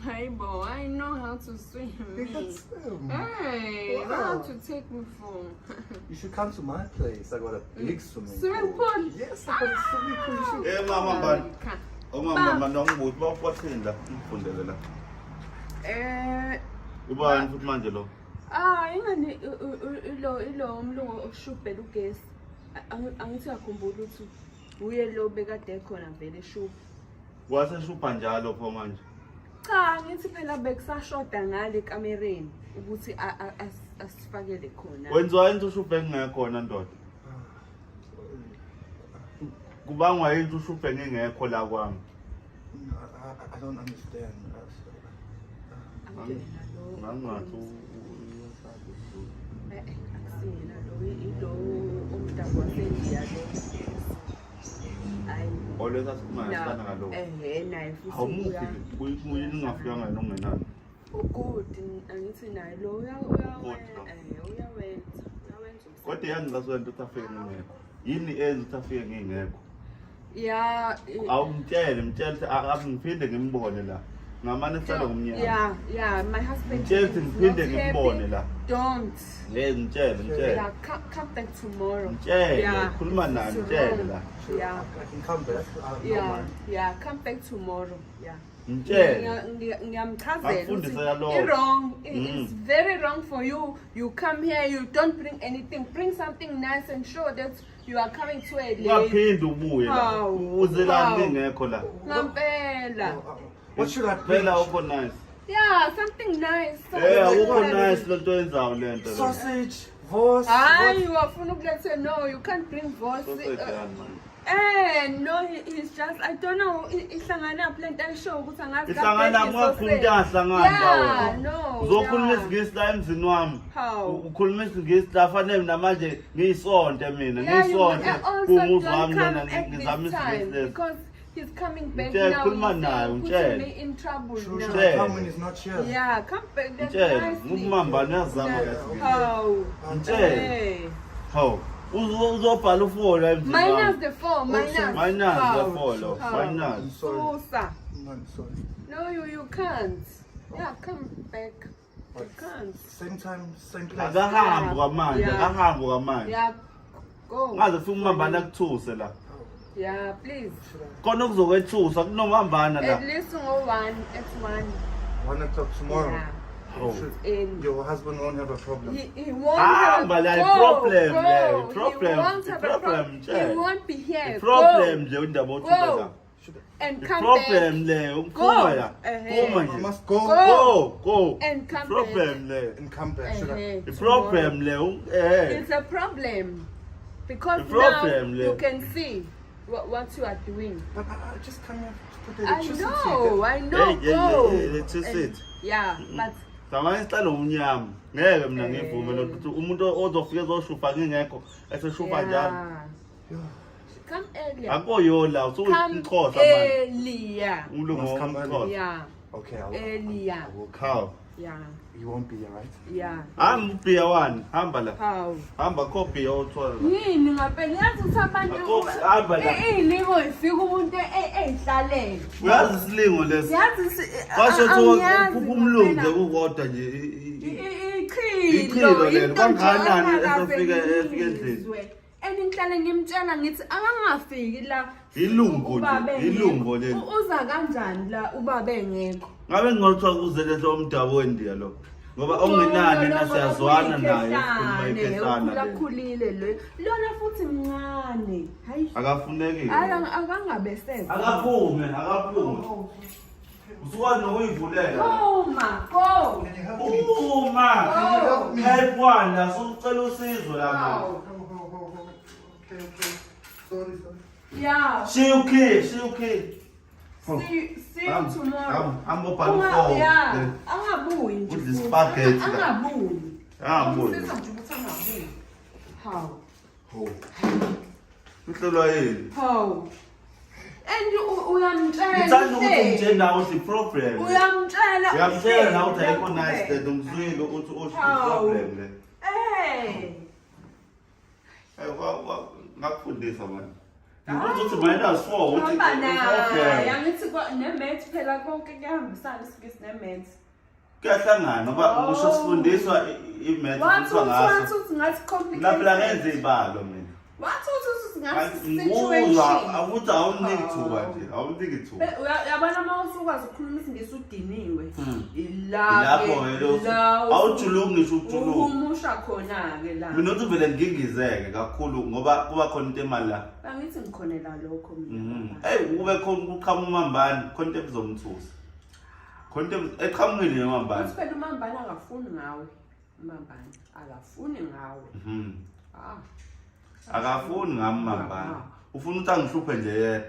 Hey, boy, I know how to swim. You can swim. Hey, Wow. you have to take me for. You should come to my place. I got a big swimming Swimming pool? Yes, I got a swimming pool. You should. Mama ban. Mama nong buti baphathinda ngifundele la. Ubani futhi manje lo? Ingani ilo umlungu oshubhela ugesi. Angithi akhumbula ukuthi uye lo bekade khona vele eshubha. Wase shupha njalo pho manje. Cha, ngithi phela bekusashoda ngale kamereni ukuthi asifakele khona. Wenziwa into ushuphe ngekho ndoda. Kubangwa yini ushuphe ngekho la kwami? I don't understand. Nangathi akusiyena lo umdabu wasendiya lo. olweza sikumanyisana ngalo. Naye futhi Awumufi kuyini ungafikanga nongenani. Good, angithi naye lo uyawenza. Kodwa yangilaswento utafike ngingekho. Yini enza utafike ngingekho? Yeah. Awumtshele akungiphinde ngimbone la. Ngamane sala ngumnyama. Yeah, my husband. Mtshele ngiphinde ngimbone la. Don't. Mtshele. Yeah, come back tomorrow. Mtshele, khuluma naye mtshele la. Yeah. I can come back. Yeah, come back tomorrow. Yeah. Mtshele. Ngiyamchazela. It's wrong. It's very wrong for you. You come here, you don't bring anything. Bring something nice and show that you are coming to a lady. Ungaphinde ubuye la. Uzelani ngekho la. Ngampela. What should I bring? Phela ukho nice. Yeah, something nice. Ukho nice lento yenzayo lento. Sausage, vos. You wafuna ukulethe no, you can't bring vos. No, he's just, I don't know, ihlangana plant ayisho ukuthi angazi ihlangana ngakhuluma ahlangana. Yeah, no. Uzokhuluma isingisi la emzini wami. Ukhuluma isingisi la fanele namanje ngiyisonto mina, ngiyisonto. Umuzi wami lena ngizama isingisi. Because he's coming back Mtshele, now. khuluma naye, He's mtshele. putting me in trouble Should now. I come when he's not here? Yeah, come back. That's Mtshele, nicely. ngumamba niyazama How? Mtshele. Hey. Hawu. Uzobhala ufolo emzini wami. Minus the 4, minus. The follow. Minus. I'm sorry. Susa. I'm sorry. No, you can't. Yeah, come back. You can't. Same time, same place. Akahambi kwamanje, akahambi kwamanje. Yeah, go. Ngaze fika umambana kuthuse la. Yeah, please. Khona kuzokwethusa kunomambana la. At least go 1 at 1. 1 o'clock tomorrow. Yeah. Oh. Your husband won't have a problem. He won't have but a problem. He won't be here. Problem nje indaba othula. And come problem back. le umkhuma la. Uma I nje. must go. Go. And come Problem back. le. And come back. Should I? The problem le It's a problem. Because The problem, now you can see what you are doing. But I just come here to put the I electricity. know. Go. Electricity. Yeah, but Samanye sihlalo umnyama. Ngeke mina ngivume ukuthi umuntu ozofika ezoshupa ngingekho eseshupa njalo. come earlier. Akuyo la usukhotha Come manje. earlier. Ulungu ngomkhotha. Yeah. Okay, Earlier. I will come. How? Yeah. You won't be here, right? Yeah. Hamba ubhiya wani? Hamba la. How? Hamba copy yothola. Yini ngaphela yazi ukuthi abantu Hamba la. iningo ifika umuntu ehlalele. Uyazi isilingo lesi. Yazi Basho ukuthi umlungu nje kukodwa nje. Ichilo lelo kanganani esofika endlini. Engihlale ngimtshela ngithi akangafiki la. Ilungu nje, ilungu lelo. Uza kanjani la ubaba engekho? Ngabe ngothiwa kuzelele umdabu wendiya lo. Ngoba ongenani nasiyazwana naye sikhuluma ikesana le. Ukhulile lo. Lona futhi mncane. Hayi. Akafuneki. Akangabeseza. Akaphume. Usukwazi nokuyivulela. Go. Uma. Help one la sicela usizo la. Okay. Sorry. Yeah. She okay. See you tomorrow. I'm up on the phone. Yeah. Angabuyi nje. With this package. Angabuyi. Angabuyi. Sisa nje ukuthi angabuyi. How? Uhlelwa yini? How? And uyamtshela. Ngithanda ukuthi ngitshela ukuthi problem. Uyamtshela. Uyamtshela na ukuthi ayikho nice that umzwile ukuthi problem le. Hey. Ngakufundisa manje. Ngibuza ukuthi -4 ukuthi yangithi ne-maths phela konke kuyahambisana isigisi ne-maths. Kuyahlangana ngoba ngisho sifundiswa i-maths kuthiwa ngaso. Wathi ngathi complicated. Lapha ngenza izibalo mina. Wathi ngathi Ngikuzwa situation. awuthi awuniki thuba nje, awuniki thuba. Uyabona uma usukwazi ukukhuluma isingisi udiniwe. Lapho awujuluki ngisho ukujuluka. Uhumusha khona ke la. Mina uthi vele ngingizeke kakhulu ngoba kuba khona into emali la. Angithi ngikhonela lokho mina. Kube khona uqhamuka umambani, khona into ebizomthusa. Khona into eqhamukile umambani. Usiphela umambani akafuni ngawe. Umambani akafuni ngawe. Akafuni ngami mambani. Ufuna ukuthi angihluphe nje yedwa.